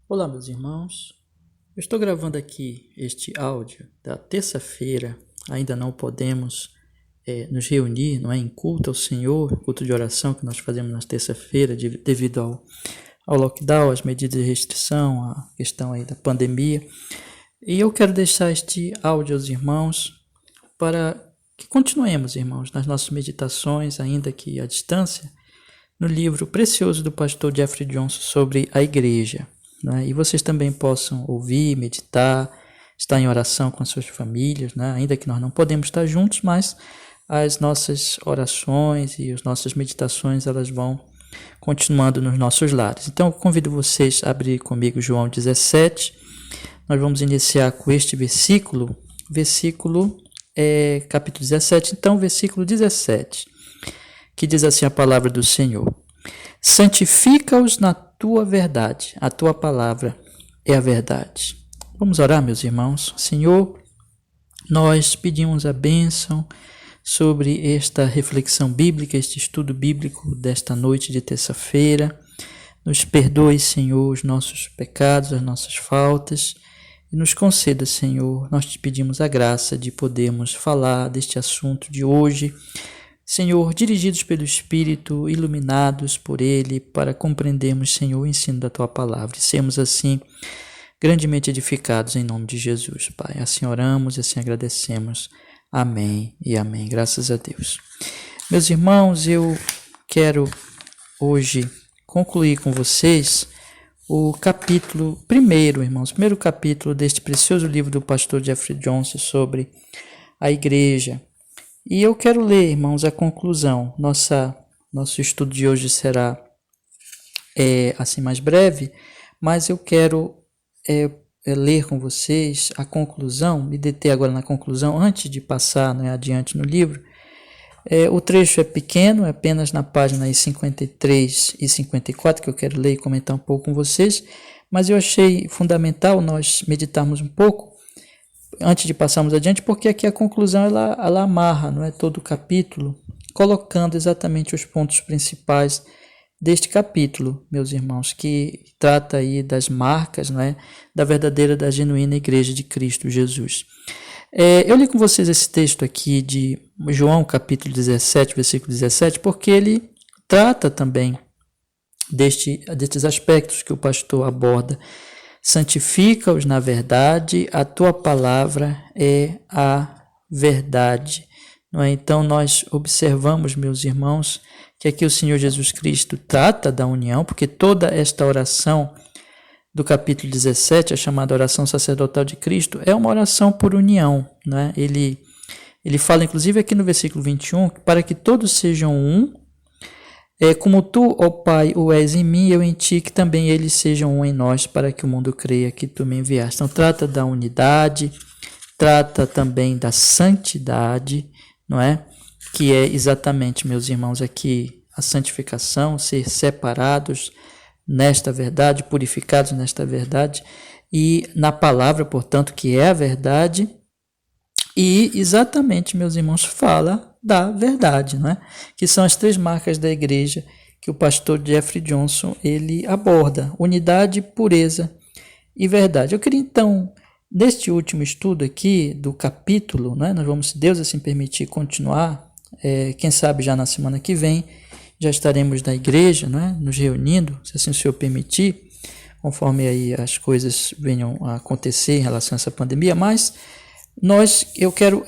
Olá, meus irmãos. Eu estou gravando aqui este áudio da terça-feira. Ainda não podemos nos reunir, não é, em culto ao Senhor, culto de oração que nós fazemos na terça-feira devido ao lockdown, às medidas de restrição, à questão aí da pandemia. E eu quero deixar este áudio aos irmãos para que continuemos, irmãos, nas nossas meditações, ainda que à distância, no livro precioso do pastor Jeffrey Johnson sobre a igreja. Né? E vocês também possam ouvir, meditar, estar em oração com as suas famílias, né? Ainda que nós não podemos estar juntos, mas as nossas orações e as nossas meditações elas vão continuando nos nossos lares. Então eu convido vocês a abrir comigo João 17. Nós vamos iniciar com este versículo capítulo 17, então versículo 17, que diz assim a palavra do Senhor: santifica-os na tua verdade, a tua palavra é a verdade. Vamos orar, meus irmãos. Senhor, nós pedimos a bênção sobre esta reflexão bíblica, este estudo bíblico desta noite de terça-feira. Nos perdoe, Senhor, os nossos pecados, as nossas faltas, e nos conceda, Senhor, nós te pedimos a graça de podermos falar deste assunto de hoje, Senhor, dirigidos pelo Espírito, iluminados por Ele, para compreendermos, Senhor, o ensino da Tua Palavra e sermos assim grandemente edificados em nome de Jesus, Pai. Assim oramos e assim agradecemos. Amém e amém. Graças a Deus. Meus irmãos, eu quero hoje concluir com vocês o capítulo primeiro, irmãos, primeiro capítulo deste precioso livro do pastor Jeffrey Johnson sobre a igreja. E eu quero ler, irmãos, a conclusão. Nosso estudo de hoje será assim mais breve, mas eu quero ler com vocês a conclusão, me deter agora na conclusão, antes de passar, né, adiante no livro. O trecho é pequeno, é apenas na página 53 e 54, que eu quero ler e comentar um pouco com vocês, mas eu achei fundamental nós meditarmos um pouco antes de passarmos adiante, porque aqui a conclusão ela amarra, não é, todo o capítulo, colocando exatamente os pontos principais deste capítulo, meus irmãos, que trata aí das marcas, não é, da verdadeira, da genuína igreja de Cristo Jesus. Eu li com vocês esse texto aqui de João, capítulo 17, versículo 17, porque ele trata também destes aspectos que o pastor aborda. Santifica-os na verdade, a tua palavra é a verdade. Não é? Então nós observamos, meus irmãos, que aqui o Senhor Jesus Cristo trata da união, porque toda esta oração do capítulo 17, a chamada oração sacerdotal de Cristo, é uma oração por união. Né? Ele fala, inclusive, aqui no versículo 21, para que todos sejam um, como tu, ó Pai, o és em mim, eu em ti, que também eles sejam um em nós, para que o mundo creia que tu me enviaste. Então, trata da unidade, trata também da santidade, não é? Que é exatamente, meus irmãos, aqui a santificação, ser separados nesta verdade, purificados nesta verdade, e na palavra, portanto, que é a verdade, e exatamente, meus irmãos, fala da verdade, não é? Que são as três marcas da igreja que o pastor Jeffrey Johnson ele aborda: unidade, pureza e verdade. Eu queria então, neste último estudo aqui do capítulo, né, nós vamos, se Deus assim permitir, continuar, quem sabe já na semana que vem, já estaremos na igreja, não é, nos reunindo, se assim o Senhor permitir, conforme aí as coisas venham a acontecer em relação a essa pandemia, mas eu quero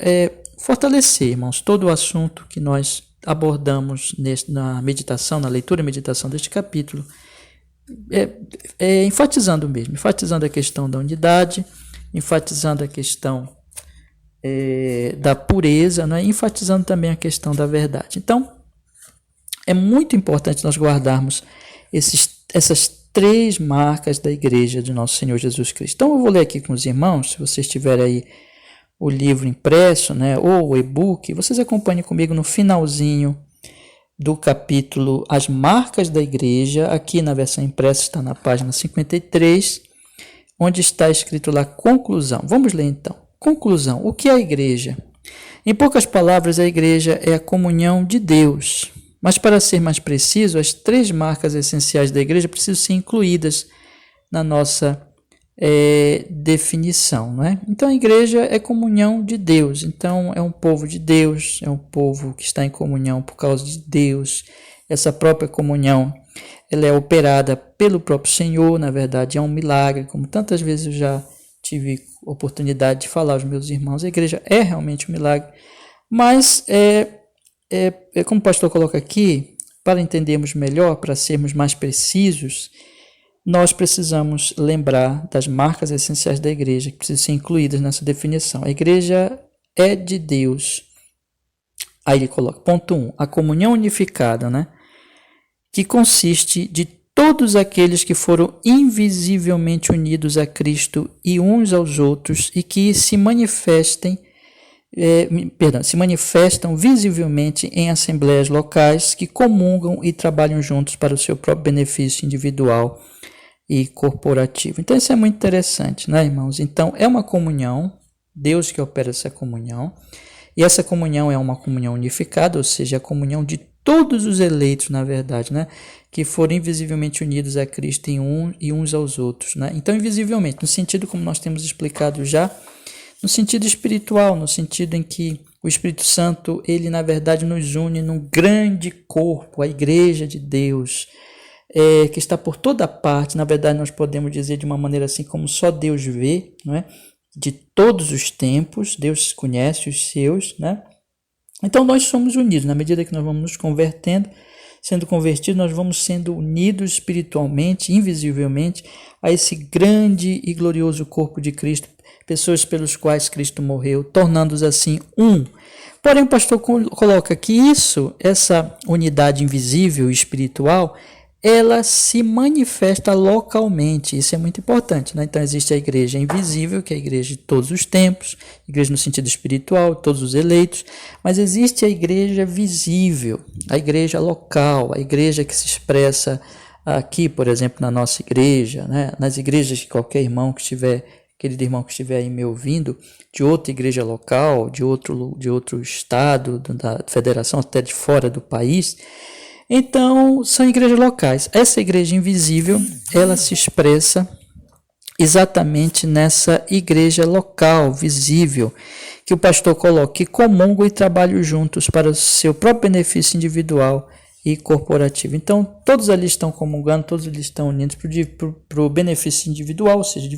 fortalecer, irmãos, todo o assunto que nós abordamos na meditação, na leitura e meditação deste capítulo, enfatizando a questão da unidade, enfatizando a questão da pureza, né? Enfatizando também a questão da verdade. Então, é muito importante nós guardarmos essas três marcas da igreja de nosso Senhor Jesus Cristo. Então, eu vou ler aqui com os irmãos, se vocês tiverem aí o livro impresso, né, ou o e-book, vocês acompanhem comigo no finalzinho do capítulo As Marcas da Igreja. Aqui na versão impressa está na página 53, onde está escrito lá conclusão. Vamos ler então. Conclusão. O que é a igreja? Em poucas palavras, a igreja é a comunhão de Deus. Mas para ser mais preciso, as três marcas essenciais da igreja precisam ser incluídas na nossa definição, não é? Então a igreja é comunhão de Deus, então é um povo de Deus, é um povo que está em comunhão por causa de Deus. Essa própria comunhão, ela é operada pelo próprio Senhor, na verdade é um milagre, como tantas vezes eu já tive oportunidade de falar aos meus irmãos, a igreja é realmente um milagre, mas como o pastor coloca aqui, para entendermos melhor, para sermos mais precisos, nós precisamos lembrar das marcas essenciais da igreja, que precisam ser incluídas nessa definição. A igreja é de Deus. Aí ele coloca, ponto 1, a comunhão unificada, né? Que consiste de todos aqueles que foram invisivelmente unidos a Cristo e uns aos outros e que se manifestam visivelmente em assembleias locais que comungam e trabalham juntos para o seu próprio benefício individual e corporativo. Então isso é muito interessante, né, irmãos? Então é uma comunhão, Deus que opera essa comunhão, e essa comunhão é uma comunhão unificada, ou seja, a comunhão de todos os eleitos, na verdade, né, que foram invisivelmente unidos a Cristo e uns aos outros, né? Então invisivelmente, no sentido como nós temos explicado já, no sentido espiritual, no sentido em que o Espírito Santo, ele na verdade nos une num grande corpo, a igreja de Deus, que está por toda parte. Na verdade nós podemos dizer de uma maneira assim como só Deus vê, não é? De todos os tempos, Deus conhece os seus, né? Então nós somos unidos, na medida que nós vamos nos convertendo, sendo convertidos, nós vamos sendo unidos espiritualmente, invisivelmente, a esse grande e glorioso corpo de Cristo, pessoas pelos quais Cristo morreu, tornando-os assim um. Porém, o pastor coloca que essa unidade invisível e espiritual, ela se manifesta localmente. Isso é muito importante, né? Então existe a igreja invisível, que é a igreja de todos os tempos, igreja no sentido espiritual, todos os eleitos, mas existe a igreja visível, a igreja local, a igreja que se expressa aqui, por exemplo, na nossa igreja, né? Nas igrejas de qualquer irmão que estiver, querido irmão que estiver aí me ouvindo, de outra igreja local, de outro estado, da federação, até de fora do país. Então, são igrejas locais. Essa igreja invisível, ela se expressa exatamente nessa igreja local, visível, que o pastor coloca, que comungam e trabalham juntos para o seu próprio benefício individual e corporativo. Então, todos ali estão comungando, todos ali estão unidos para o benefício individual, ou seja,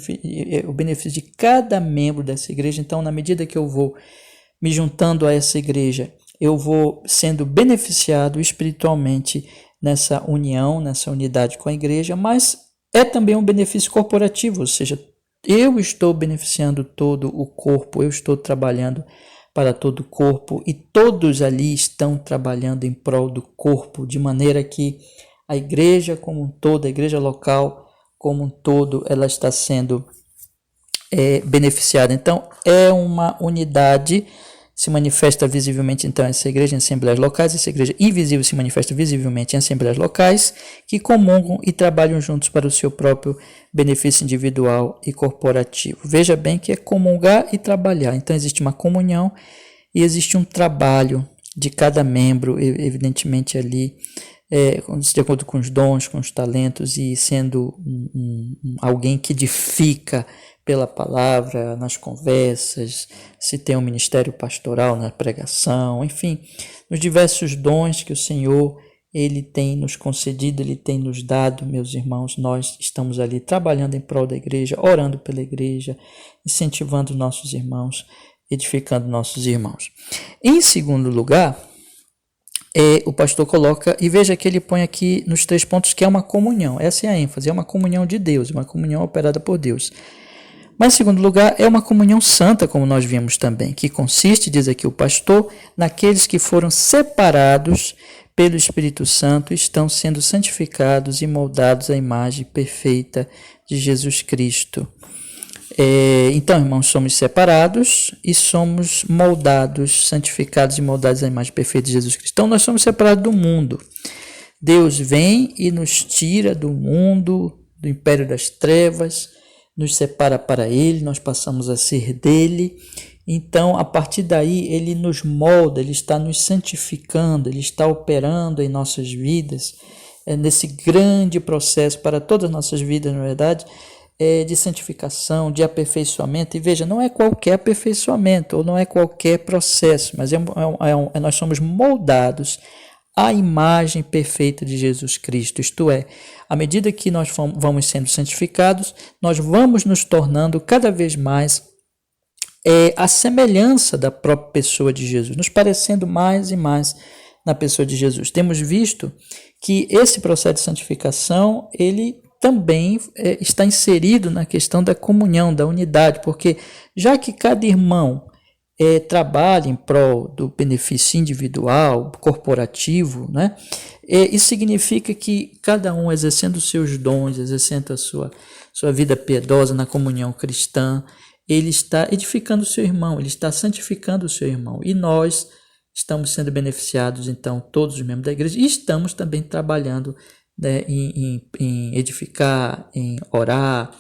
o benefício de cada membro dessa igreja. Então, na medida que eu vou me juntando a essa igreja, eu vou sendo beneficiado espiritualmente nessa união, nessa unidade com a igreja, mas é também um benefício corporativo, ou seja, eu estou beneficiando todo o corpo, eu estou trabalhando para todo o corpo e todos ali estão trabalhando em prol do corpo, de maneira que a igreja como um todo, a igreja local como um todo, ela está sendo beneficiada. Então, é uma unidade. Se manifesta visivelmente, então, essa igreja em assembleias locais, essa igreja invisível se manifesta visivelmente em assembleias locais, que comungam e trabalham juntos para o seu próprio benefício individual e corporativo. Veja bem que é comungar e trabalhar. Então, existe uma comunhão e existe um trabalho de cada membro, evidentemente ali, de acordo com os dons, com os talentos, e sendo alguém que edifica pela palavra, nas conversas, se tem um ministério pastoral na pregação, enfim, nos diversos dons que o Senhor, Ele tem nos concedido, Ele tem nos dado, meus irmãos, nós estamos ali trabalhando em prol da igreja, orando pela igreja, incentivando nossos irmãos, edificando nossos irmãos. Em segundo lugar, o pastor coloca, e veja que ele põe aqui nos 3 pontos que é uma comunhão, essa é a ênfase, é uma comunhão de Deus, uma comunhão operada por Deus. Mas, em segundo lugar, é uma comunhão santa, como nós vimos também, que consiste, diz aqui o pastor, naqueles que foram separados pelo Espírito Santo, estão sendo santificados e moldados à imagem perfeita de Jesus Cristo. Então, irmãos, somos separados e somos moldados, santificados e moldados à imagem perfeita de Jesus Cristo. Então, nós somos separados do mundo. Deus vem e nos tira do mundo, do império das trevas, nos separa para Ele, nós passamos a ser dele. Então, a partir daí, Ele nos molda, Ele está nos santificando, Ele está operando em nossas vidas, nesse grande processo para todas as nossas vidas, na verdade, de santificação, de aperfeiçoamento. E veja, não é qualquer aperfeiçoamento, ou não é qualquer processo, mas nós somos moldados à imagem perfeita de Jesus Cristo. Isto é, à medida que nós vamos sendo santificados, nós vamos nos tornando cada vez mais a semelhança da própria pessoa de Jesus, nos parecendo mais e mais na pessoa de Jesus. Temos visto que esse processo de santificação, ele também está inserido na questão da comunhão, da unidade, porque já que cada irmão trabalha em prol do benefício individual, corporativo, né? Isso significa que cada um exercendo os seus dons, exercendo a sua vida piedosa na comunhão cristã, ele está edificando o seu irmão, ele está santificando o seu irmão. E nós estamos sendo beneficiados, então, todos os membros da igreja, e estamos também trabalhando, né, em edificar, em orar,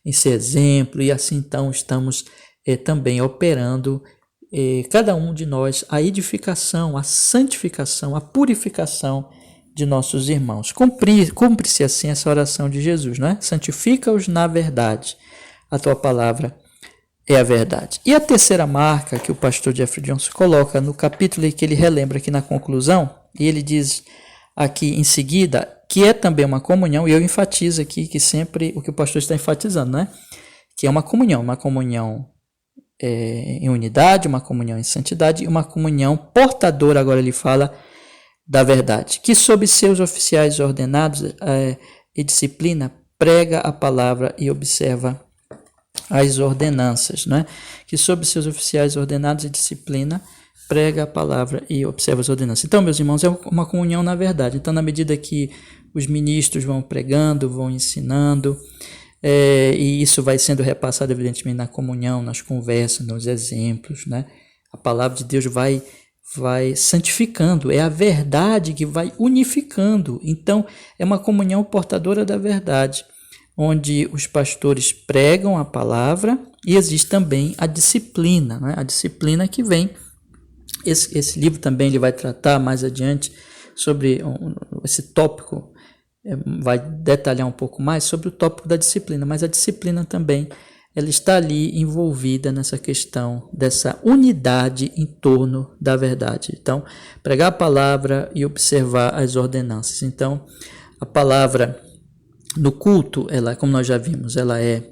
em ser exemplo, e assim, então, estamos também operando, cada um de nós, a edificação, a santificação, a purificação de nossos irmãos. Cumpre-se assim essa oração de Jesus, não é? Santifica-os na verdade, a tua palavra é a verdade. E a terceira marca que o pastor Jeffrey Johnson coloca no capítulo que ele relembra aqui na conclusão, e ele diz aqui em seguida, que é também uma comunhão, e eu enfatizo aqui que sempre o que o pastor está enfatizando, né? Que é uma comunhão em unidade, uma comunhão em santidade e uma comunhão portadora, agora ele fala, da verdade, que sob seus oficiais ordenados e disciplina, prega a palavra e observa as ordenanças, né? Que sob seus oficiais ordenados e disciplina, prega a palavra e observa as ordenanças. Então, meus irmãos, é uma comunhão na verdade. Então, na medida que os ministros vão pregando, vão ensinando, e isso vai sendo repassado, evidentemente, na comunhão, nas conversas, nos exemplos, né? A palavra de Deus vai santificando, é a verdade que vai unificando. Então, é uma comunhão portadora da verdade, onde os pastores pregam a palavra e existe também a disciplina, né? A disciplina que vem. Esse livro também ele vai tratar mais adiante sobre esse tópico, vai detalhar um pouco mais sobre o tópico da disciplina, mas a disciplina também ela está ali envolvida nessa questão dessa unidade em torno da verdade. Então, pregar a palavra e observar as ordenanças. Então, a palavra no culto, ela, como nós já vimos, ela é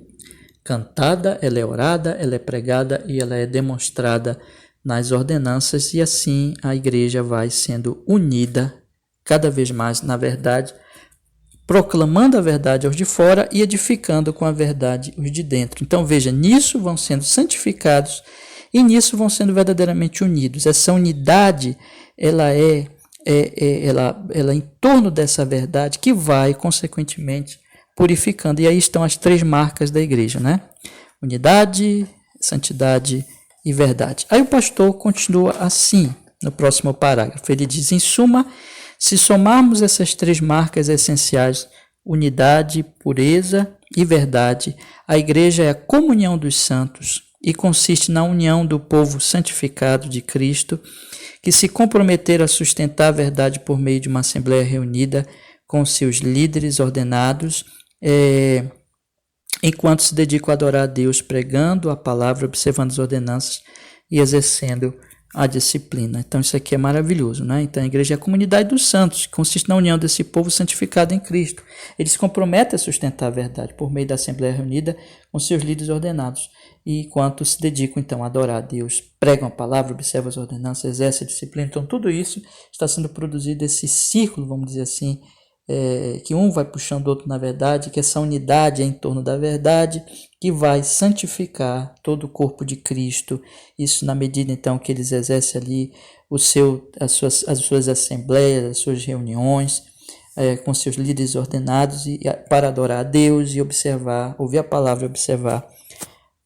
cantada, ela é orada, ela é pregada e ela é demonstrada nas ordenanças, e assim a igreja vai sendo unida cada vez mais na verdade, proclamando a verdade aos de fora e edificando com a verdade os de dentro. Então veja, nisso vão sendo santificados e nisso vão sendo verdadeiramente unidos. Essa unidade, ela ela em torno dessa verdade que vai, consequentemente, purificando. E aí estão as três marcas da igreja, né? Unidade, santidade e verdade. Aí o pastor continua assim no próximo parágrafo. Ele diz, em suma, se somarmos essas três marcas essenciais, unidade, pureza e verdade, a igreja é a comunhão dos santos e consiste na união do povo santificado de Cristo, que se comprometeram a sustentar a verdade por meio de uma assembleia reunida com seus líderes ordenados, enquanto se dedicam a adorar a Deus, pregando a palavra, observando as ordenanças e exercendo a disciplina. Então isso aqui é maravilhoso, né? Então a igreja é a comunidade dos santos, que consiste na união desse povo santificado em Cristo. Eles se comprometem a sustentar a verdade por meio da Assembleia Reunida com seus líderes ordenados, e enquanto se dedicam então a adorar a Deus, pregam a palavra, observam as ordenanças, exercem a disciplina. Então tudo isso está sendo produzido, esse círculo, vamos dizer assim, que um vai puxando o outro na verdade, que essa unidade é em torno da verdade, que vai santificar todo o corpo de Cristo. Isso na medida então que eles exercem ali as suas assembleias, as suas reuniões, com seus líderes ordenados, para adorar a Deus e ouvir a palavra e observar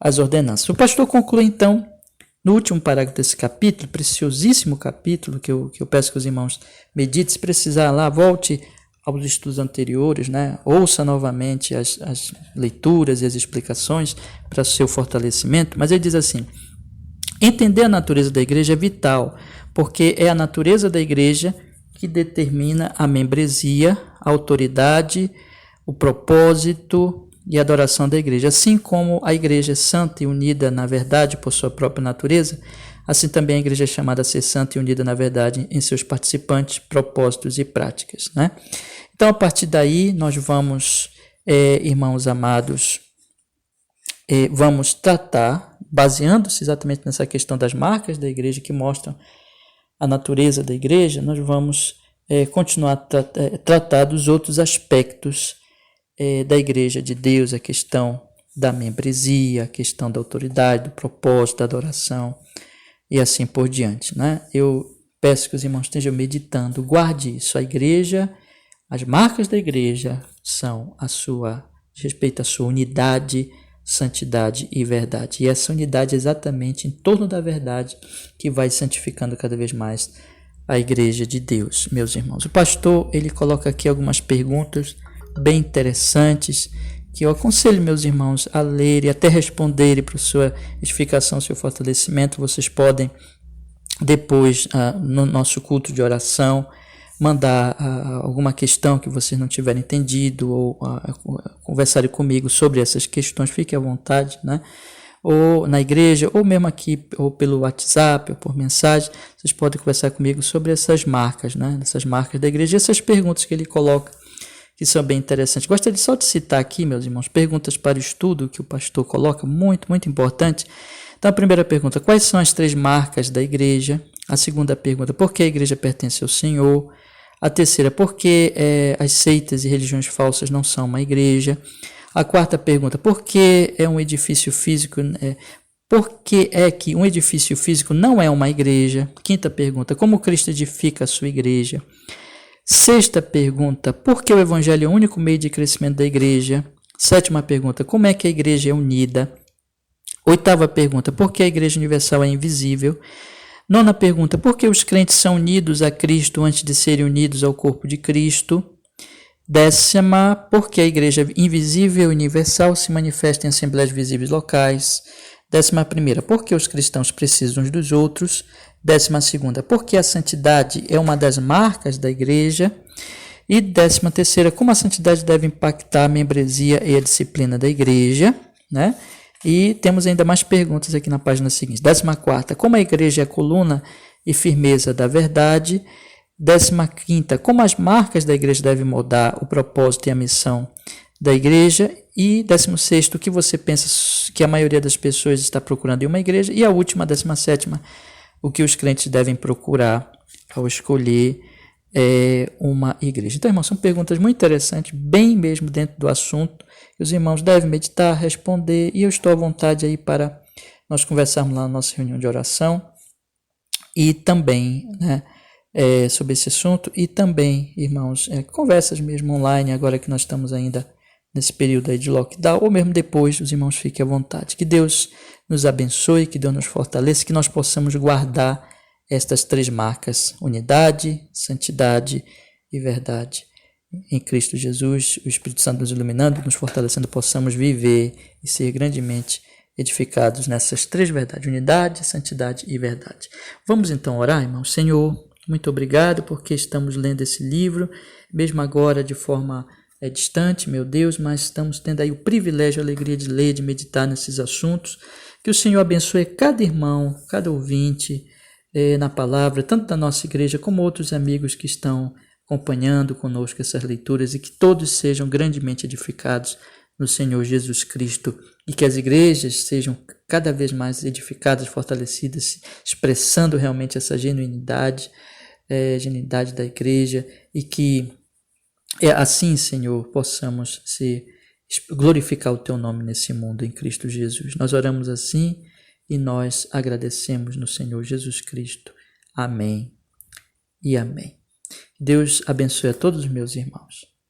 as ordenanças. O pastor conclui então, no último parágrafo desse capítulo, preciosíssimo capítulo, que eu peço que os irmãos meditem, se precisar lá, volte aos estudos anteriores, né? Ouça novamente as leituras e as explicações para seu fortalecimento, mas ele diz assim, entender a natureza da igreja é vital, porque é a natureza da igreja que determina a membresia, a autoridade, o propósito e a adoração da igreja. Assim como a igreja é santa e unida na verdade por sua própria natureza, assim também a igreja é chamada a ser santa e unida na verdade em seus participantes, propósitos e práticas, né? Então, a partir daí, nós vamos, irmãos amados, vamos tratar, baseando-se exatamente nessa questão das marcas da igreja que mostram a natureza da igreja, nós vamos continuar a tratar dos outros aspectos da igreja de Deus, a questão da membresia, a questão da autoridade, do propósito, da adoração e assim por diante, né? Eu peço que os irmãos estejam meditando, guarde isso. A igreja, as marcas da igreja são diz respeito à sua unidade, santidade e verdade. E essa unidade é exatamente em torno da verdade que vai santificando cada vez mais a igreja de Deus, meus irmãos. O pastor, ele coloca aqui algumas perguntas bem interessantes que eu aconselho meus irmãos a lerem e até responderem para sua edificação, seu fortalecimento. Vocês podem depois, no nosso culto de oração, mandar alguma questão que vocês não tiverem entendido ou conversarem comigo sobre essas questões, fiquem à vontade, né? Ou na igreja, ou mesmo aqui, ou pelo WhatsApp, ou por mensagem, vocês podem conversar comigo sobre essas marcas, né? Essas marcas da igreja, e essas perguntas que ele coloca, que são bem interessantes. Gostaria só de citar aqui, meus irmãos, perguntas para o estudo que o pastor coloca, muito, muito importante. Então, a primeira pergunta, quais são as 3 marcas da igreja? A segunda pergunta, por que a igreja pertence ao Senhor? A terceira, por que as seitas e religiões falsas não são uma igreja? A quarta pergunta, por que é um edifício físico? Por que é que um edifício físico não é uma igreja? Quinta pergunta, como Cristo edifica a sua igreja? Sexta pergunta, por que o evangelho é o único meio de crescimento da igreja? Sétima pergunta, como é que a igreja é unida? Oitava pergunta, por que a igreja universal é invisível? Nona pergunta, por que os crentes são unidos a Cristo antes de serem unidos ao corpo de Cristo? Décima, por que a igreja invisível e universal se manifesta em assembleias visíveis locais? 11ª, por que os cristãos precisam uns dos outros? 12ª, por que a santidade é uma das marcas da igreja? E 13ª, como a santidade deve impactar a membresia e a disciplina da igreja, né? E temos ainda mais perguntas aqui na página seguinte. 14ª, como a igreja é a coluna e firmeza da verdade? 15ª, como as marcas da igreja devem moldar o propósito e a missão da igreja? E 16º, o que você pensa que a maioria das pessoas está procurando em uma igreja? E a última, 17ª, o que os crentes devem procurar ao escolher uma igreja. Então, irmãos, são perguntas muito interessantes, bem mesmo dentro do assunto, que os irmãos devem meditar, responder, e eu estou à vontade aí para nós conversarmos lá na nossa reunião de oração, e também, né, sobre esse assunto, e também, irmãos, conversas mesmo online, agora que nós estamos ainda nesse período aí de lockdown, ou mesmo depois, os irmãos fiquem à vontade. Que Deus nos abençoe, que Deus nos fortaleça, que nós possamos guardar estas 3 marcas, unidade, santidade e verdade. Em Cristo Jesus, o Espírito Santo nos iluminando, nos fortalecendo, possamos viver e ser grandemente edificados nessas 3 verdades, unidade, santidade e verdade. Vamos então orar, irmãos. Senhor, muito obrigado porque estamos lendo esse livro, mesmo agora de forma distante, meu Deus, mas estamos tendo aí o privilégio, a alegria de ler, de meditar nesses assuntos. Que o Senhor abençoe cada irmão, cada ouvinte na palavra, tanto da nossa igreja como outros amigos que estão acompanhando conosco essas leituras, e que todos sejam grandemente edificados no Senhor Jesus Cristo, e que as igrejas sejam cada vez mais edificadas, fortalecidas, expressando realmente essa genuinidade da igreja, e que assim, Senhor, possamos glorificar o Teu nome nesse mundo em Cristo Jesus. Nós oramos assim e nós agradecemos no Senhor Jesus Cristo. Amém e amém. Deus abençoe a todos os meus irmãos.